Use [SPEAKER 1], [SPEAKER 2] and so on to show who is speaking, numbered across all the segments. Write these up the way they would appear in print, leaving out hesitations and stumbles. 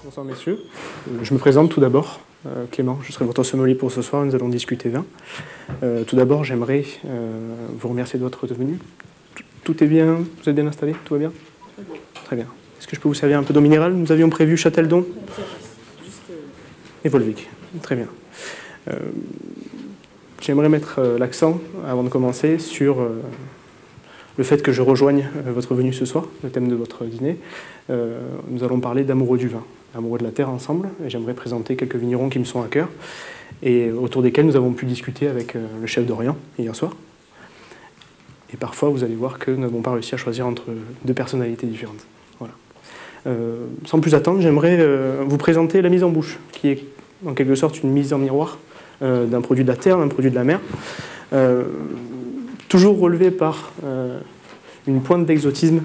[SPEAKER 1] Bonsoir messieurs, je me présente tout d'abord, Clément, je serai votre sommelier pour ce soir, nous allons discuter vin. Tout d'abord j'aimerais vous remercier de votre venue. Tout est bien, vous êtes bien installé, tout va bien? Très bien. Est-ce que je peux vous servir un peu d'eau minérale? Nous avions prévu Châteldon et Volvic, très bien. J'aimerais mettre l'accent, avant de commencer, sur le fait que je rejoigne votre venue ce soir, le thème de votre dîner. Nous allons parler d'amoureux du vin, amoureux de la terre ensemble, et j'aimerais présenter quelques vignerons qui me sont à cœur, et autour desquels nous avons pu discuter avec le chef d'Orient hier soir. Et parfois, vous allez voir que nous n'avons pas réussi à choisir entre deux personnalités différentes. Voilà. Sans plus attendre, j'aimerais vous présenter la mise en bouche, qui est en quelque sorte une mise en miroir d'un produit de la terre, d'un produit de la mer, toujours relevé par une pointe d'exotisme,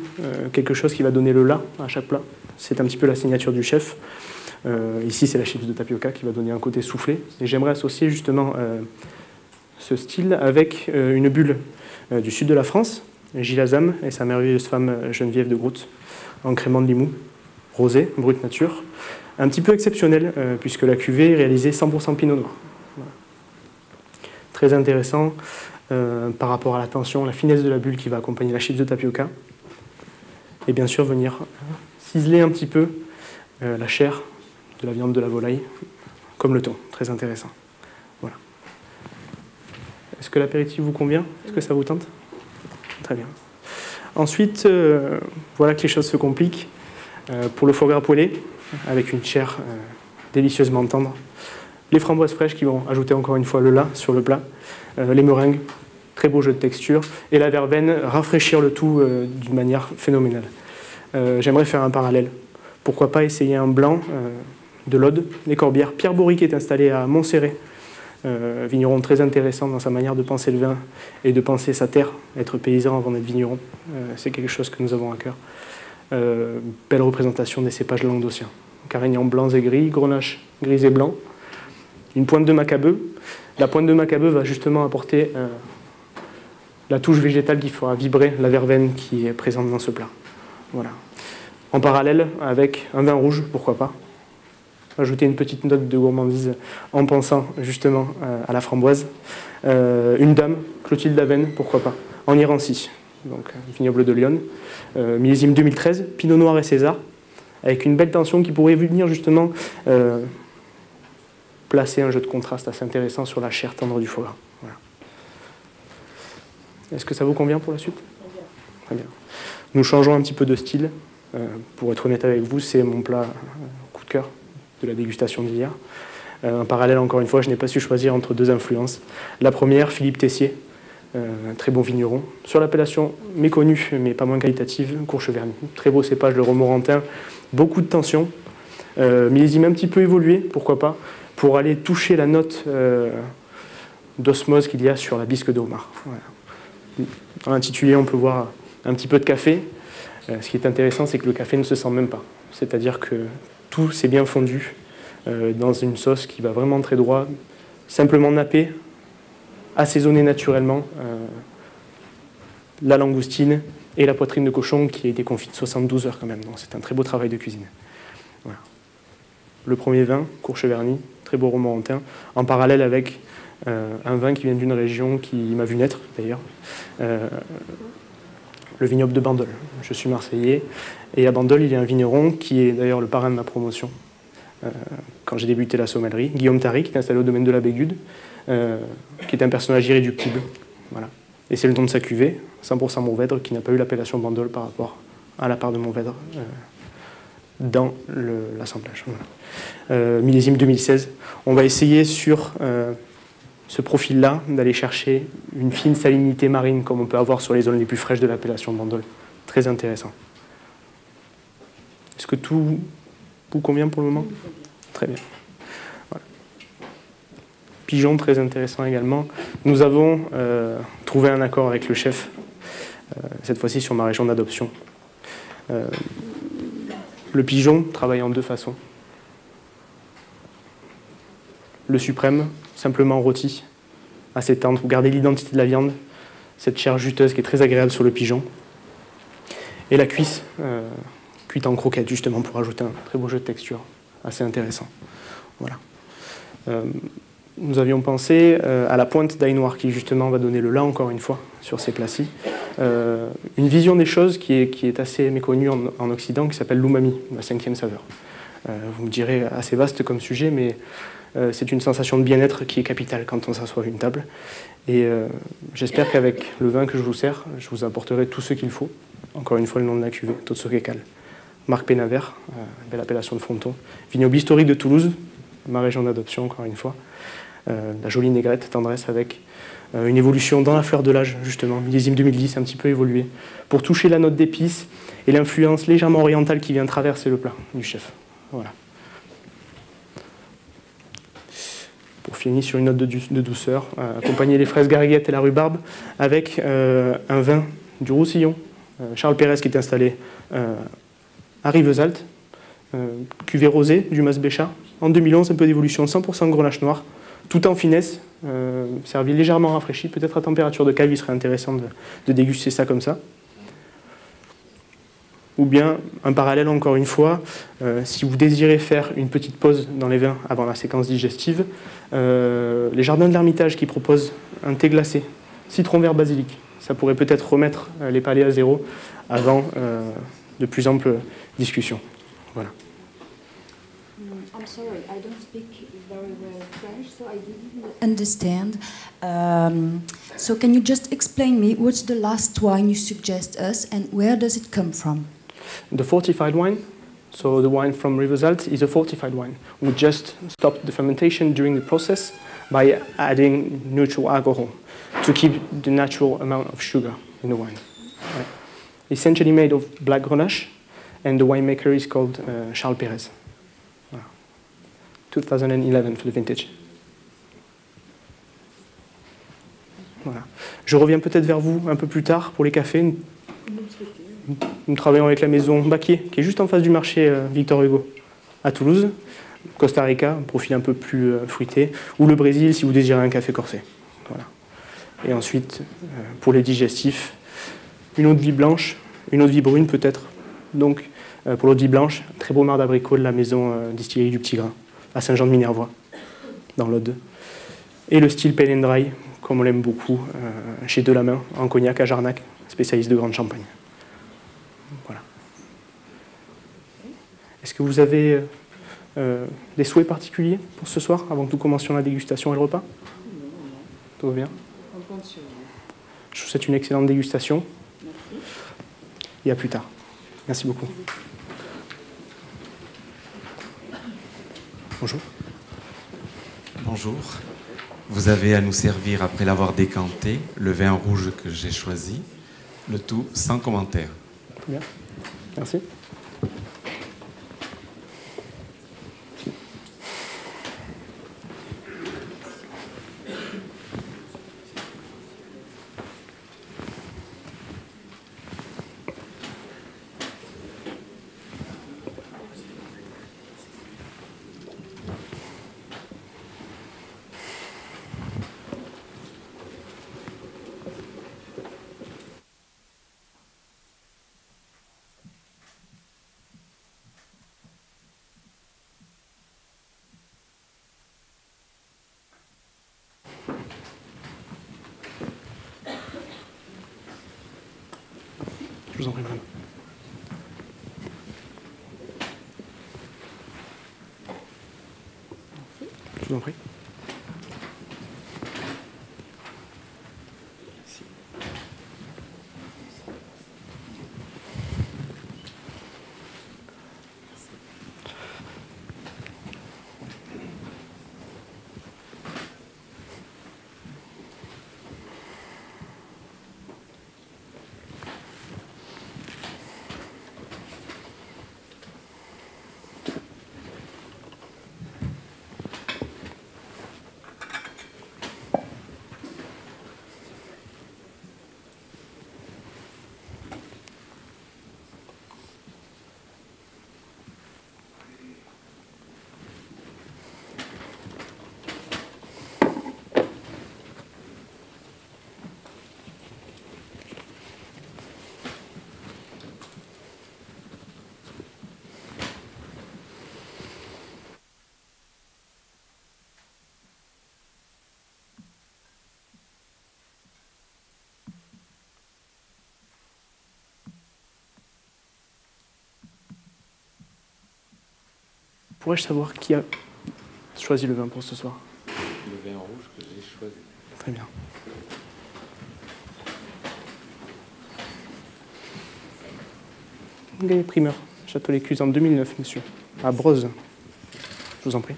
[SPEAKER 1] quelque chose qui va donner le là à chaque plat. C'est un petit peu la signature du chef. Ici, c'est la chips de tapioca qui va donner un côté soufflé. Et j'aimerais associer justement ce style avec une bulle du sud de la France, Gilles Azam et sa merveilleuse femme Geneviève de Groot, en crément de Limoux, rosé, brut nature. Un petit peu exceptionnel, puisque la cuvée est réalisée 100% pinot noir. Voilà. Très intéressant par rapport à la tension, la finesse de la bulle qui va accompagner la chips de tapioca. Et bien sûr, venir ciseler un petit peu la chair de la viande de la volaille, comme le thon. Très intéressant. Voilà. Est-ce que l'apéritif vous convient? Est-ce que ça vous tente? Très bien. Ensuite, voilà que les choses se compliquent. Pour le foie gras poêlé, avec une chair délicieusement tendre. Les framboises fraîches qui vont ajouter encore une fois le là sur le plat. Les meringues, très beau jeu de texture. Et la verveine, rafraîchir le tout d'une manière phénoménale. J'aimerais faire un parallèle. Pourquoi pas essayer un blanc de l'Aude, les Corbières. Pierre Bory qui est installé à Montserrat. Vigneron très intéressant dans sa manière de penser le vin et de penser sa terre. Être paysan avant d'être vigneron, c'est quelque chose que nous avons à cœur. Belle représentation des cépages languedociens. Carignans blancs et gris, Grenache gris et blanc. Une pointe de macabeu. La pointe de macabeu va justement apporter la touche végétale qui fera vibrer la verveine qui est présente dans ce plat. Voilà. En parallèle avec un vin rouge, pourquoi pas. Ajouter une petite note de gourmandise en pensant justement à la framboise. Une dame, Clotilde Lavenne, pourquoi pas. En Irancy, donc vignoble de Lyon. Millésime 2013, Pinot Noir et César, avec une belle tension qui pourrait venir justement placer un jeu de contraste assez intéressant sur la chair tendre du foie gras. Voilà. Est-ce que ça vous convient pour la suite? Très bien. Nous changeons un petit peu de style. Pour être honnête avec vous, c'est mon plat coup de cœur de la dégustation d'hier. En parallèle, encore une fois, je n'ai pas su choisir entre deux influences. La première, Philippe Tessier, un très bon vigneron, sur l'appellation méconnue, mais pas moins qualitative, Courcheverny. Très beau cépage, le Romorantin, beaucoup de tension, millésime un petit peu évolué, pourquoi pas, pour aller toucher la note d'osmose qu'il y a sur la bisque de homard. Voilà. Dans l'intitulé, on peut voir un petit peu de café. Ce qui est intéressant, c'est que le café ne se sent même pas. C'est-à-dire que tout s'est bien fondu dans une sauce qui va vraiment très droit, simplement nappé, assaisonné naturellement la langoustine et la poitrine de cochon qui a été confite 72 heures quand même. Donc c'est un très beau travail de cuisine. Voilà. Le premier vin, Courcheverny, très beau Romorantin, en parallèle avec un vin qui vient d'une région qui m'a vu naître d'ailleurs, le vignoble de Bandol. Je suis marseillais et à Bandol il y a un vigneron qui est d'ailleurs le parrain de ma promotion quand j'ai débuté la sommellerie, Guillaume Tari, qui est installé au domaine de la Bégude, qui est un personnage irréductible. Voilà. Et c'est le nom de sa cuvée, 100% Mourvèdre, qui n'a pas eu l'appellation Bandol par rapport à la part de Mourvèdre dans l'assemblage. Voilà. Millésime 2016. On va essayer sur ce profil-là d'aller chercher une fine salinité marine comme on peut avoir sur les zones les plus fraîches de l'appellation Bandol. Très intéressant. Est-ce que tout vous convient pour le moment? Très bien. Voilà. Pigeon, très intéressant également. Nous avons trouvé un accord avec le chef, cette fois-ci sur ma région d'adoption. Le pigeon travaille en deux façons. Le suprême, simplement rôti, assez tendre. Vous gardez l'identité de la viande, cette chair juteuse qui est très agréable sur le pigeon. Et la cuisse, cuite en croquette justement pour ajouter un très beau jeu de texture assez intéressant. Voilà. Nous avions pensé à la pointe d'ail noir qui justement va donner le là encore une fois sur ces plats-ci. Une vision des choses qui est assez méconnue en Occident, qui s'appelle l'umami, la 5e saveur. Vous me direz assez vaste comme sujet, mais c'est une sensation de bien-être qui est capitale quand on s'assoit à une table. Et j'espère qu'avec le vin que je vous sers, je vous apporterai tout ce qu'il faut. Encore une fois, le nom de la cuvée, Tozzo Kekal. Marc Pénavert, belle appellation de Fronton. Vignoble historique de Toulouse, ma région d'adoption, encore une fois. La jolie négrette, tendresse, avec une évolution dans la fleur de l'âge, justement, millésime 2010, un petit peu évolué, pour toucher la note d'épices et l'influence légèrement orientale qui vient traverser le plat du chef. Voilà. Pour finir sur une note de douceur, accompagner les fraises gariguettes et la rhubarbe avec un vin du Roussillon, Charles Pérez qui est installé à Rivesaltes, cuvée rosée du Mas Béchat, en 2011, un peu d'évolution, 100% grenache noir, tout en finesse, servi légèrement rafraîchi, peut-être à température de cave, il serait intéressant de déguster ça comme ça. Ou bien, un parallèle encore une fois, si vous désirez faire une petite pause dans les vins avant la séquence digestive, les jardins de l'Ermitage qui proposent un thé glacé, citron vert basilic, ça pourrait peut-être remettre les palais à zéro avant de plus amples discussions. Voilà.
[SPEAKER 2] I'm sorry, I don't speak very well French, so I didn't understand. So can you just explain me what's the last wine you suggest us and where does it come from?
[SPEAKER 1] The fortified wine, so the wine from Rivesaltes is a fortified wine. We just stopped the fermentation during the process by adding neutral alcohol to keep the natural amount of sugar in the wine. Right. Essentially made of black grenache, and the winemaker is called Charles Pérez. 2011 for the vintage. Voilà. Je reviens peut-être vers vous un peu plus tard pour les cafés. Nous travaillons avec la maison Baquier, qui est juste en face du marché Victor Hugo, à Toulouse. Costa Rica, un profil un peu plus fruité. Ou le Brésil, si vous désirez un café corsé. Voilà. Et ensuite, pour les digestifs, une eau de vie blanche, une eau de vie brune peut-être. Donc, pour l'eau de vie blanche, un très beau marc d'abricot de la maison distillerie du Petit Grain, à Saint-Jean-de-Minervois, dans l'Aude. Et le style Pale and Dry, comme on l'aime beaucoup, chez Delamain, en cognac à Jarnac, spécialiste de grande champagne. Voilà. Est-ce que vous avez des souhaits particuliers pour ce soir, avant que nous commencions la dégustation et le repas?
[SPEAKER 3] Non.
[SPEAKER 1] Tout va bien?
[SPEAKER 3] On compte sur vous.
[SPEAKER 1] Je vous souhaite une excellente dégustation.
[SPEAKER 3] Merci.
[SPEAKER 1] Et à plus tard. Merci beaucoup. Bonjour.
[SPEAKER 4] Bonjour. Vous avez à nous servir, après l'avoir décanté, le vin rouge que j'ai choisi, le tout sans commentaire.
[SPEAKER 1] Très bien. Merci. Je vous en prie, madame. Je vous en prie. Pourrais-je savoir qui a choisi le vin pour ce soir?
[SPEAKER 4] Le vin rouge que j'ai choisi.
[SPEAKER 1] Très bien. Les primeurs, Château l'Écluse en 2009, monsieur, à Broz. Je vous en prie.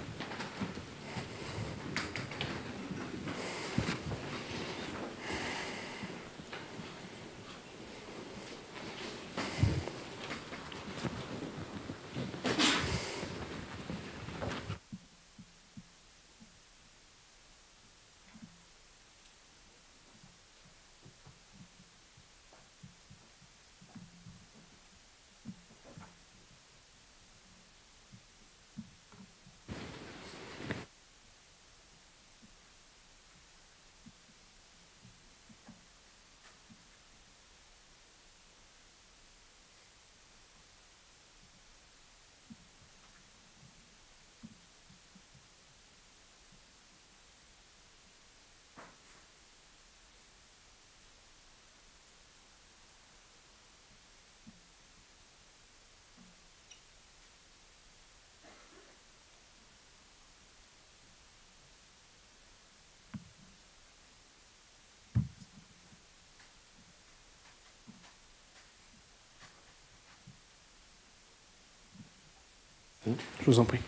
[SPEAKER 1] Je vous en prie.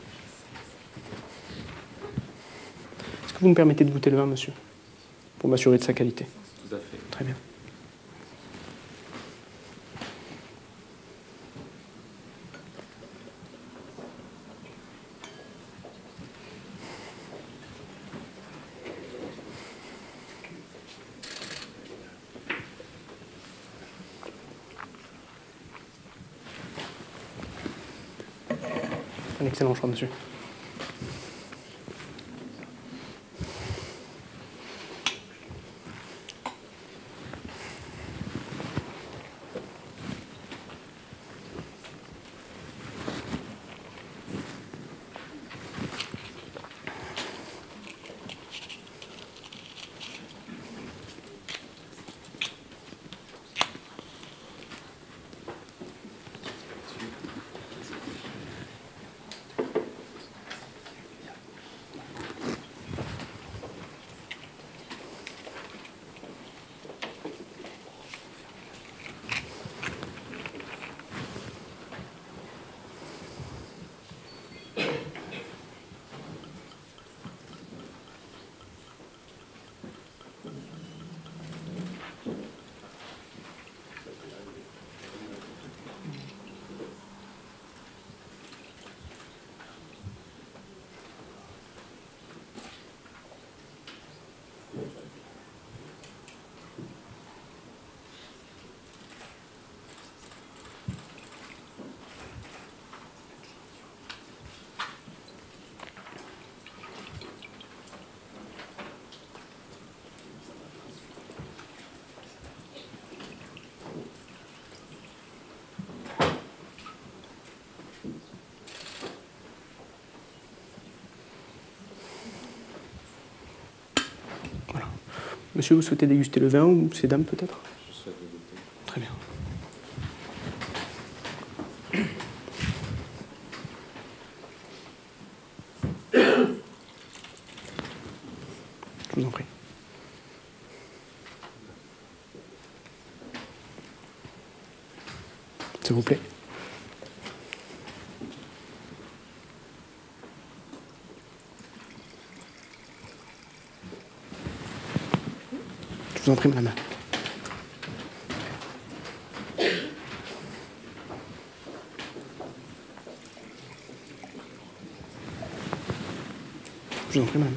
[SPEAKER 1] Est-ce que vous me permettez de goûter le vin, monsieur, pour m'assurer de sa qualité?
[SPEAKER 4] Tout à fait.
[SPEAKER 1] Très bien. Un excellent choix, monsieur. Monsieur, vous souhaitez déguster le vin ou ces dames peut-être?
[SPEAKER 4] Je souhaite le goûter.
[SPEAKER 1] Très bien. Je vous en prie. S'il vous plaît. Je vous en prie, madame. Je vous en prie, madame.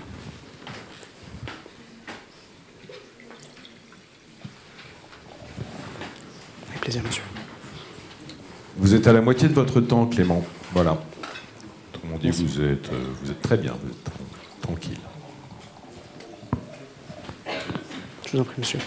[SPEAKER 1] Avec plaisir, monsieur.
[SPEAKER 3] Vous êtes à la moitié de votre temps, Clément. Voilà. Tout le monde dit vous êtes très bien, vous êtes tranquille.
[SPEAKER 1] Je vous en prie, monsieur.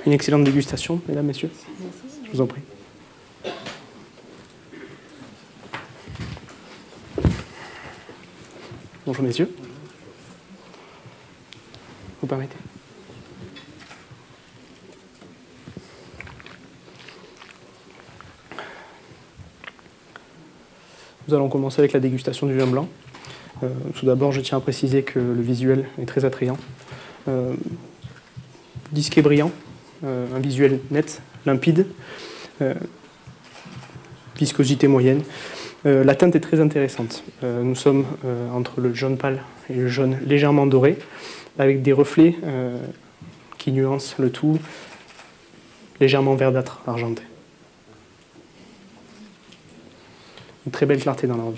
[SPEAKER 1] Une excellente dégustation, mesdames, messieurs. Je vous en prie. Bonjour, messieurs. Vous permettez? Nous allons commencer avec la dégustation du vin blanc. Tout d'abord, je tiens à préciser que le visuel est très attrayant. Disque brillant, un visuel net, limpide, viscosité moyenne. La teinte est très intéressante. Nous sommes entre le jaune pâle et le jaune légèrement doré, avec des reflets qui nuancent le tout, légèrement verdâtre, argenté. Une très belle clarté dans l'arôme.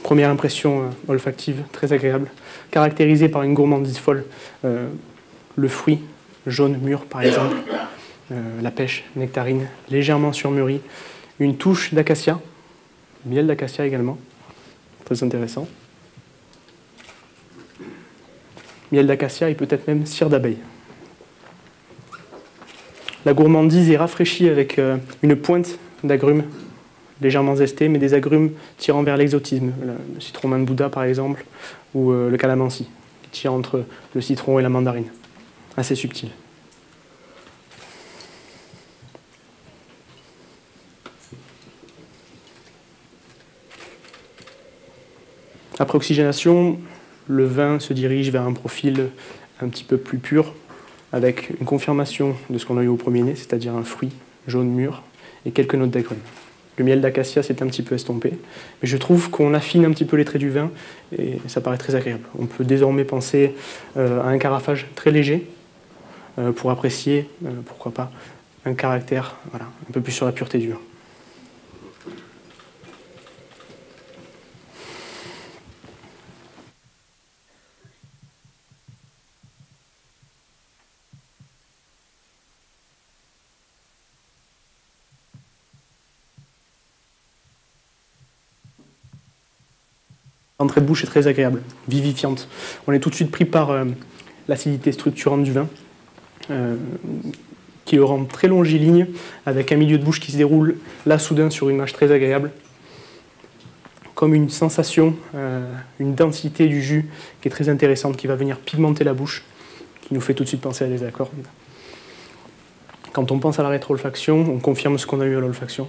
[SPEAKER 1] Première impression olfactive, très agréable, caractérisée par une gourmandise folle. Le fruit jaune mûr, par exemple, la pêche, nectarine, légèrement surmûrie, une touche d'acacia, miel d'acacia également, très intéressant. Miel d'acacia et peut-être même cire d'abeille. La gourmandise est rafraîchie avec une pointe d'agrumes légèrement zestés, mais des agrumes tirant vers l'exotisme. Le citron main de Bouddha, par exemple, ou le calamansi, qui tire entre le citron et la mandarine. Assez subtil. Après oxygénation, le vin se dirige vers un profil un petit peu plus pur, avec une confirmation de ce qu'on a eu au premier nez, c'est-à-dire un fruit jaune mûr et quelques notes d'agrumes. Le miel d'acacia s'est un petit peu estompé, mais je trouve qu'on affine un petit peu les traits du vin et ça paraît très agréable. On peut désormais penser à un carafage très léger pour apprécier, pourquoi pas, un caractère un peu plus sur la pureté du vin. L'entrée de bouche est très agréable, vivifiante. On est tout de suite pris par l'acidité structurante du vin, qui le rend très longiligne, avec un milieu de bouche qui se déroule là soudain sur une image très agréable, comme une sensation, une densité du jus qui est très intéressante, qui va venir pigmenter la bouche, qui nous fait tout de suite penser à des accords. Quand on pense à la rétro-olfaction, on confirme ce qu'on a eu à l'olfaction.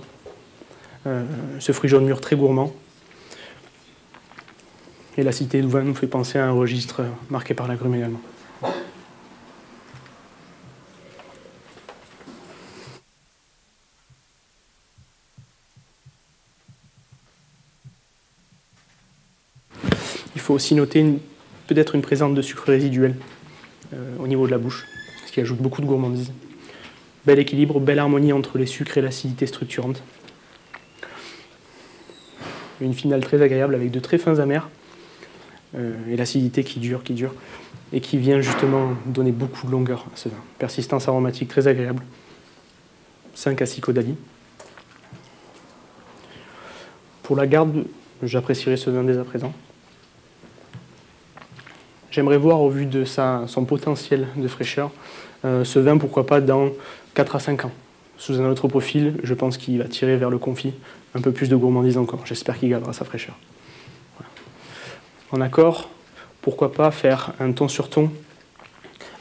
[SPEAKER 1] Ce fruit jaune mûr très gourmand. Et l'acidité du vin nous fait penser à un registre marqué par l'agrume également. Il faut aussi noter peut-être une présence de sucre résiduel au niveau de la bouche, ce qui ajoute beaucoup de gourmandise. Bel équilibre, belle harmonie entre les sucres et l'acidité structurante. Une finale très agréable avec de très fins amers. Et l'acidité qui dure, et qui vient justement donner beaucoup de longueur à ce vin. Persistance aromatique très agréable. 5 à 6 caudalie. Pour la garde, j'apprécierais ce vin dès à présent. J'aimerais voir, au vu de son potentiel de fraîcheur, ce vin, pourquoi pas, dans 4 à 5 ans. Sous un autre profil, je pense qu'il va tirer vers le confit, un peu plus de gourmandise encore. J'espère qu'il gardera sa fraîcheur. En accord, pourquoi pas faire un ton sur ton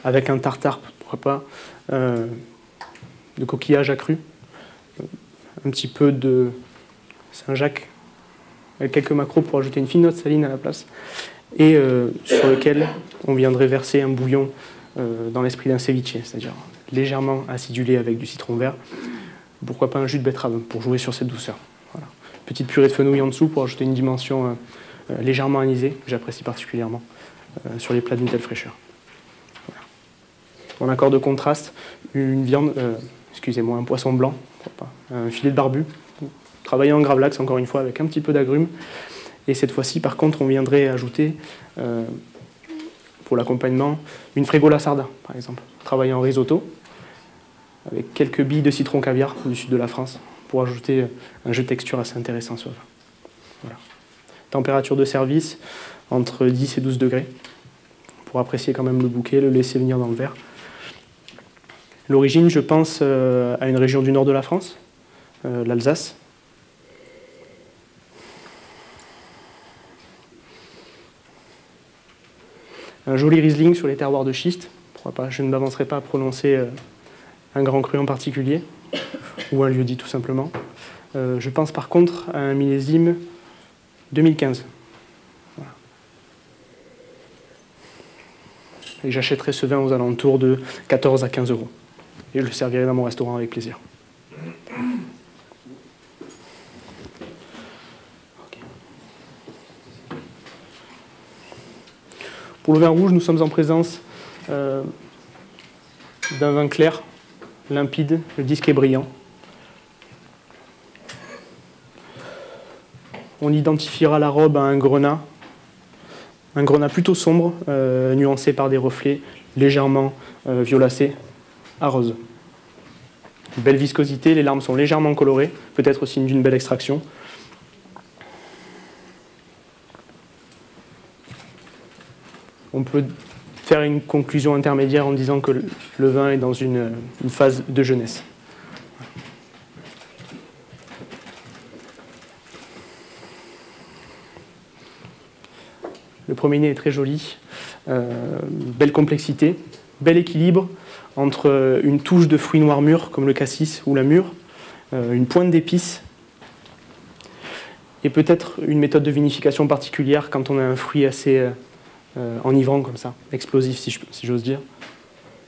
[SPEAKER 1] avec un tartare, pourquoi pas, de coquillage accru, un petit peu de Saint-Jacques, avec quelques macros pour ajouter une fine note saline à la place, et sur lequel on viendrait verser un bouillon dans l'esprit d'un ceviche, c'est-à-dire légèrement acidulé avec du citron vert, pourquoi pas un jus de betterave pour jouer sur cette douceur. Voilà. Petite purée de fenouil en dessous pour ajouter une dimension légèrement anisée, que j'apprécie particulièrement sur les plats d'une telle fraîcheur. Voilà. En accord de contraste, une viande, un poisson blanc, un filet de barbu, travaillé en gravlax encore une fois avec un petit peu d'agrumes. Et cette fois-ci, par contre, on viendrait ajouter, pour l'accompagnement, une frégola sarda, par exemple, travaillée en risotto, avec quelques billes de citron caviar du sud de la France, pour ajouter un jeu de texture assez intéressant sur le vin. Voilà. Température de service entre 10 et 12 degrés, pour pour apprécier quand même le bouquet, le laisser venir dans le verre. L'origine, je pense à une région du nord de la France, l'Alsace. Un joli Riesling sur les terroirs de schiste. Pourquoi pas, je ne m'avancerai pas à prononcer un grand cru en particulier, ou un lieu-dit tout simplement. Je pense par contre à un millésime 2015. Voilà. Et j'achèterai ce vin aux alentours de 14 à 15 €. Et je le servirai dans mon restaurant avec plaisir. Pour le vin rouge, nous sommes en présence d'un vin clair, limpide, le disque est brillant. On identifiera la robe à un grenat plutôt sombre, nuancé par des reflets légèrement violacés à rose. Belle viscosité, les larmes sont légèrement colorées, peut-être signe d'une belle extraction. On peut faire une conclusion intermédiaire en disant que le vin est dans une phase de jeunesse. Le premier nez est très joli, belle complexité, bel équilibre entre une touche de fruits noirs mûrs comme le cassis ou la mûre, une pointe d'épices et peut-être une méthode de vinification particulière quand on a un fruit assez enivrant comme ça, explosif si j'ose dire.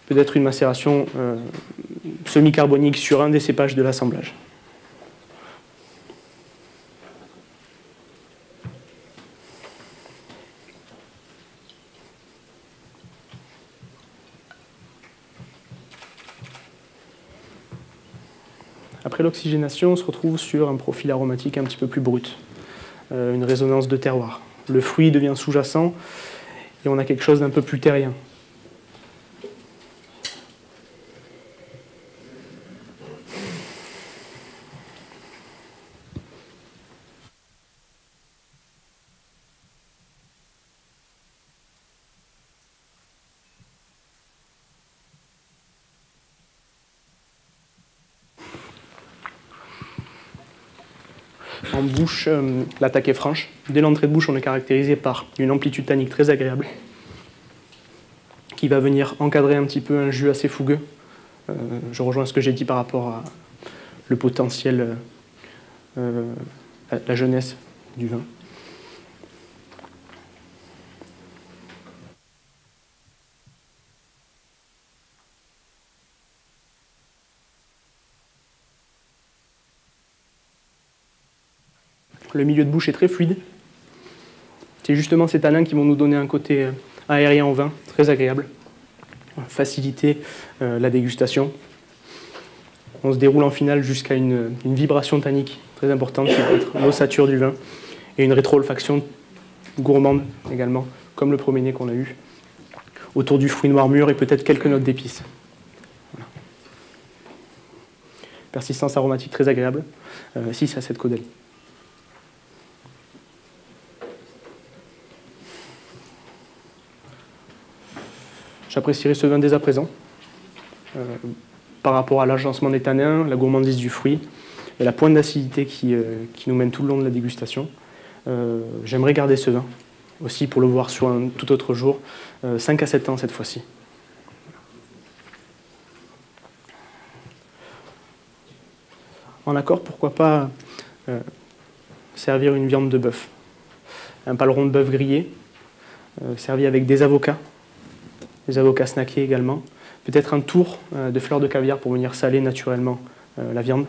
[SPEAKER 1] Peut-être une macération semi-carbonique sur un des cépages de l'assemblage. Après l'oxygénation, on se retrouve sur un profil aromatique un petit peu plus brut, une résonance de terroir. Le fruit devient sous-jacent et on a quelque chose d'un peu plus terrien. En bouche, l'attaque est franche. Dès l'entrée de bouche, on est caractérisé par une amplitude tannique très agréable qui va venir encadrer un petit peu un jus assez fougueux. Je rejoins ce que j'ai dit par rapport à le potentiel, la jeunesse du vin. Le milieu de bouche est très fluide. C'est justement ces tanins qui vont nous donner un côté aérien au vin, très agréable. Faciliter la dégustation. On se déroule en finale jusqu'à une vibration tannique très importante qui va être l'ossature du vin et une rétro-olfaction gourmande également, comme le premier nez qu'on a eu, autour du fruit noir mûr et peut-être quelques notes d'épices. Voilà. Persistance aromatique très agréable, 6 à 7 codelles. J'apprécierais ce vin dès à présent, par rapport à l'agencement des tanins, la gourmandise du fruit et la pointe d'acidité qui nous mène tout le long de la dégustation. J'aimerais garder ce vin aussi pour le voir sur un tout autre jour, 5 à 7 ans cette fois-ci. En accord, pourquoi pas servir une viande de bœuf, un paleron de bœuf grillé, servi avec des avocats snackés également, peut-être un tour de fleurs de caviar pour venir saler naturellement la viande,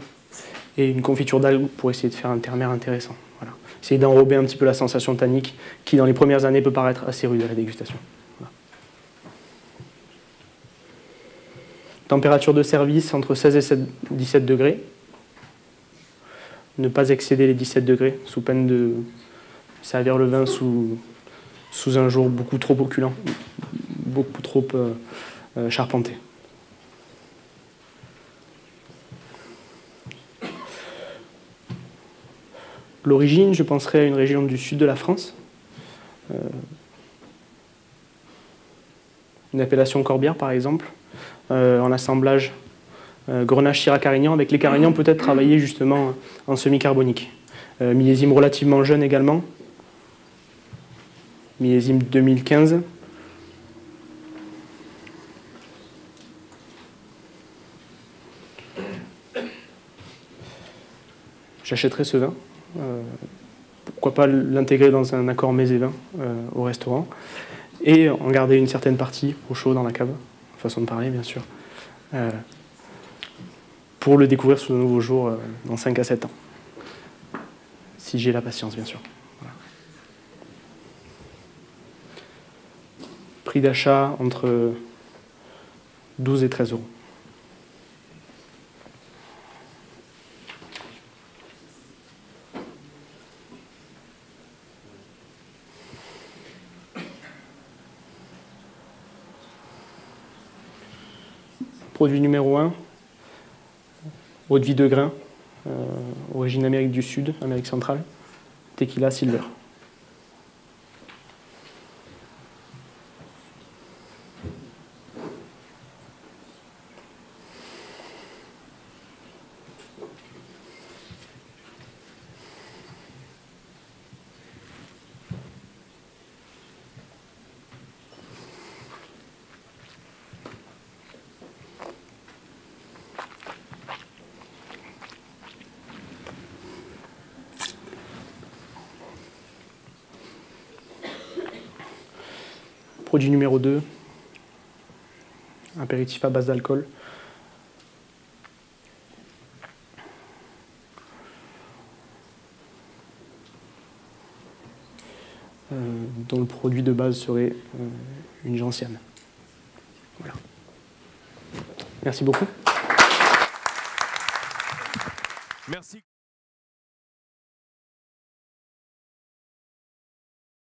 [SPEAKER 1] et une confiture d'algues pour essayer de faire un terre-mer intéressant. Voilà. Essayer d'enrober un petit peu la sensation tannique qui, dans les premières années, peut paraître assez rude à la dégustation. Voilà. Température de service entre 16 et 17 degrés. Ne pas excéder les 17 degrés, sous peine de servir le vin sous un jour beaucoup trop opulent, beaucoup trop charpenté. L'origine, je penserais à une région du sud de la France, une appellation Corbière par exemple, en assemblage Grenache Syrah Carignan, avec les Carignans peut-être travaillés justement en semi-carbonique. Millésime relativement jeune également, millésime 2015. J'achèterai ce vin. Pourquoi pas l'intégrer dans un accord mets et vins au restaurant et en garder une certaine partie au chaud dans la cave, façon de parler bien sûr, pour le découvrir sous de nouveaux jours dans 5 à 7 ans. Si j'ai la patience bien sûr. Voilà. Prix d'achat entre 12 et 13 euros. Produit numéro 1, eau de vie de grain, origine Amérique du Sud, Amérique centrale, Tequila Silver. Produit numéro 2, apéritif à base d'alcool. Dont le produit de base serait une gentiane. Voilà. Merci beaucoup.
[SPEAKER 3] Merci.